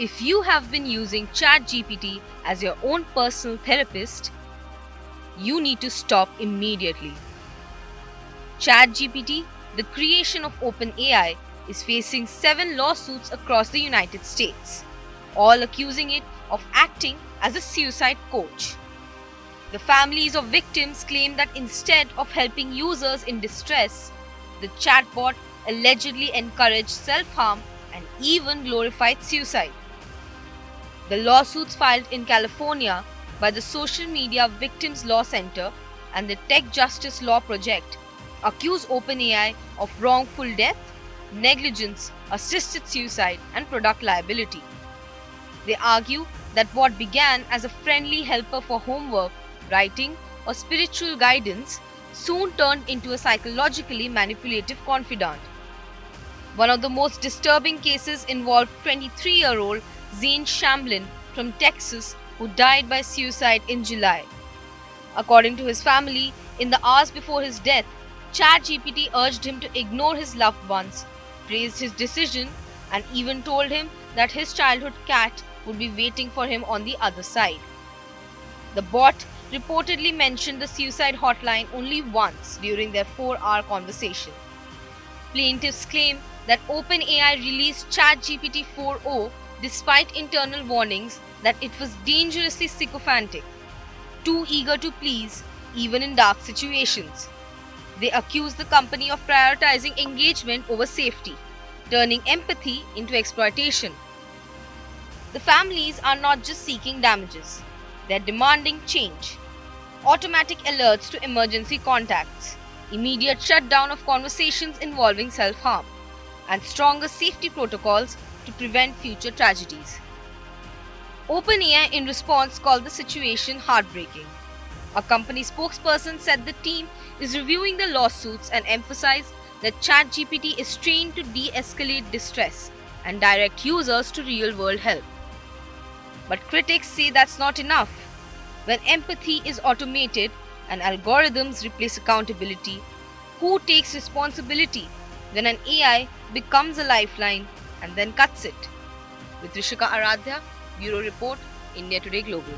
If you have been using ChatGPT as your own personal therapist, you need to stop immediately. ChatGPT, the creation of OpenAI, is facing 7 lawsuits across the United States, all accusing it of acting as a suicide coach. The families of victims claim that instead of helping users in distress, the chatbot allegedly encouraged self-harm and even glorified suicide. The lawsuits filed in California by the Social Media Victims Law Center and the Tech Justice Law Project accuse OpenAI of wrongful death, negligence, assisted suicide, and product liability. They argue that what began as a friendly helper for homework, writing, or spiritual guidance soon turned into a psychologically manipulative confidant. One of the most disturbing cases involved 23-year-old Zane Shamblin from Texas who died by suicide in July. According to his family, in the hours before his death, ChatGPT urged him to ignore his loved ones, praised his decision, and even told him that his childhood cat would be waiting for him on the other side. The bot reportedly mentioned the suicide hotline only once during their 4-hour conversation. Plaintiffs claim that OpenAI released ChatGPT 4.0 despite internal warnings that it was dangerously sycophantic, too eager to please, even in dark situations. They accuse the company of prioritizing engagement over safety, turning empathy into exploitation. The families are not just seeking damages, they are demanding change. Automatic alerts to emergency contacts, immediate shutdown of conversations involving self-harm, and stronger safety protocols to prevent future tragedies. OpenAI in response called the situation heartbreaking. A company spokesperson said the team is reviewing the lawsuits and emphasized that ChatGPT is trained to de-escalate distress and direct users to real-world help. But critics say that's not enough. When empathy is automated and algorithms replace accountability, who takes responsibility when an AI becomes a lifeline and then cuts it? With Rishika Aradhya, Bureau Report, India Today Global.